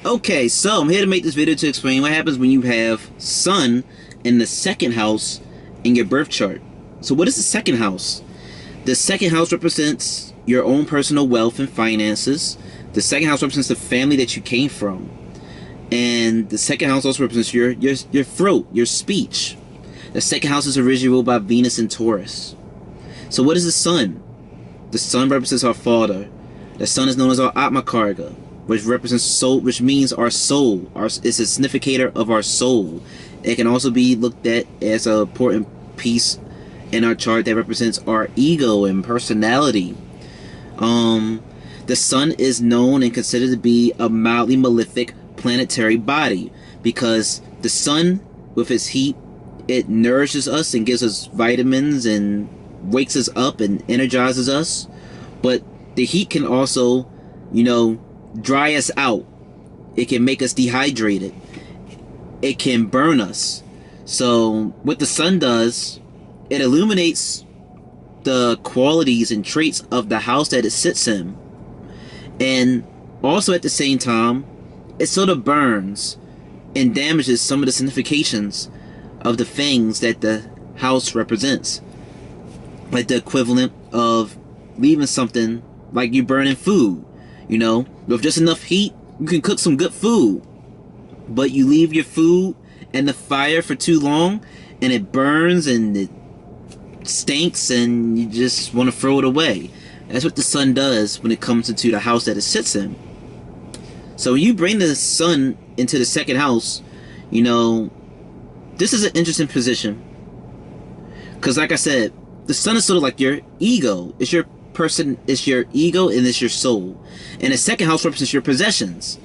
Okay, so I'm here to make this video to explain what happens when you have Sun in the second house in your birth chart. So what is the second house? The second house represents your own personal wealth and finances. The second house represents the family that you came from. And the second house also represents your throat, your speech. The second house is originally ruled by Venus and Taurus. So what is the Sun? The Sun represents our father. The Sun is known as our Atma Karga, which represents soul, which means our soul. It's a significator of our soul. It can also be looked at as an important piece in our chart that represents our ego and personality. The Sun is known and considered to be a mildly malefic planetary body because the Sun, with its heat, it nourishes us and gives us vitamins and wakes us up and energizes us. But the heat can also, dry us out. It can make us dehydrated. It can burn us. So what the Sun does, it illuminates the qualities and traits of the house that it sits in. And also at the same time, it sort of burns and damages some of the significations of the things that the house represents. Like the equivalent of leaving something like you burning food. With just enough heat, you can cook some good food. But you leave your food in the fire for too long, and it burns and it stinks, and you just want to throw it away. That's what the Sun does when it comes into the house that it sits in. So when you bring the Sun into the second house, this is an interesting position. Because like I said, the Sun is sort of like your ego. It's your person, it's your ego, and it's your soul. And the second house represents your possessions.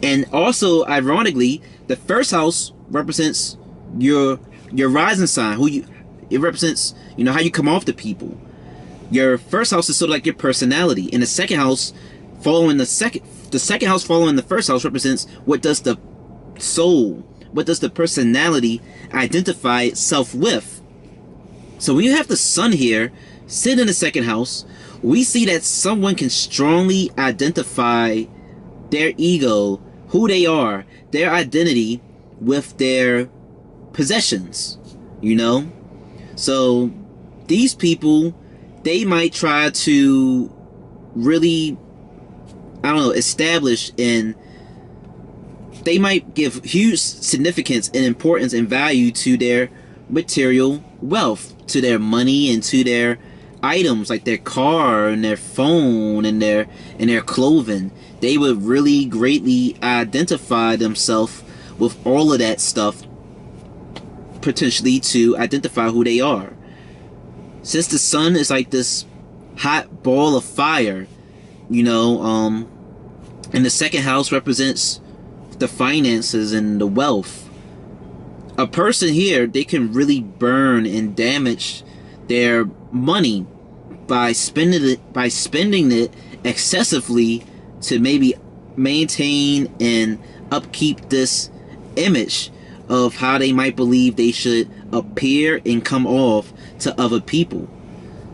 And also, ironically, the first house represents your rising sign. It represents, how you come off to people. Your first house is sort of like your personality. And the second house following the second house following the first house represents what does the soul, what does the personality identify itself with. So when you have the Sun here sit in the second house, we see that someone can strongly identify their ego, who they are, their identity with their possessions, So these people, they might try to really, establish, and they might give huge significance and importance and value to their material wealth, to their money, and to their items like their car and their phone and their clothing. They would really greatly identify themselves with all of that stuff, potentially to identify who they are. Since the Sun is like this hot ball of fire, and the second house represents the finances and the wealth. A person here, they can really burn and damage their money by spending it excessively to maybe maintain and upkeep this image of how they might believe they should appear and come off to other people.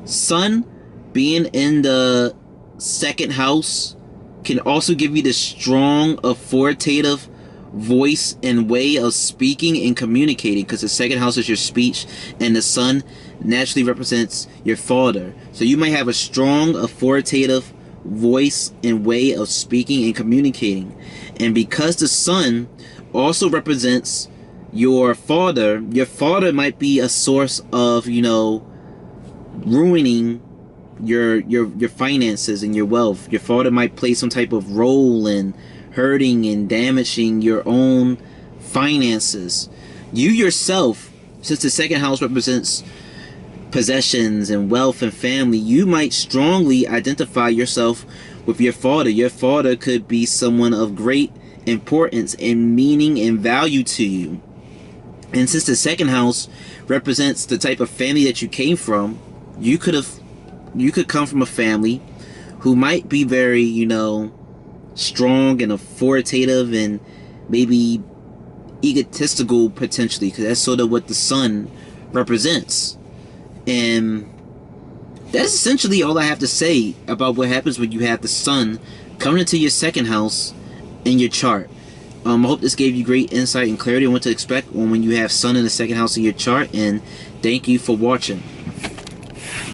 Sun being in the second house can also give you this strong, authoritative voice and way of speaking and communicating, because the second house is your speech, and the Sun naturally represents your father. So you might have a strong, authoritative voice and way of speaking and communicating. And because the Sun also represents your father might be a source of, ruining your finances and your wealth. Your father might play some type of role in hurting and damaging your own finances. You yourself, since the second house represents possessions and wealth and family, you might strongly identify yourself with your father. Your father could be someone of great importance and meaning and value to you. And since the second house represents the type of family that you came from, you could come from a family who might be very, strong and authoritative and maybe egotistical potentially, because that's sort of what the Sun represents. And that's essentially all I have to say about what happens when you have the Sun coming into your second house in your chart. I hope this gave you great insight and clarity on what to expect when you have Sun in the second house of your chart, and thank you for watching.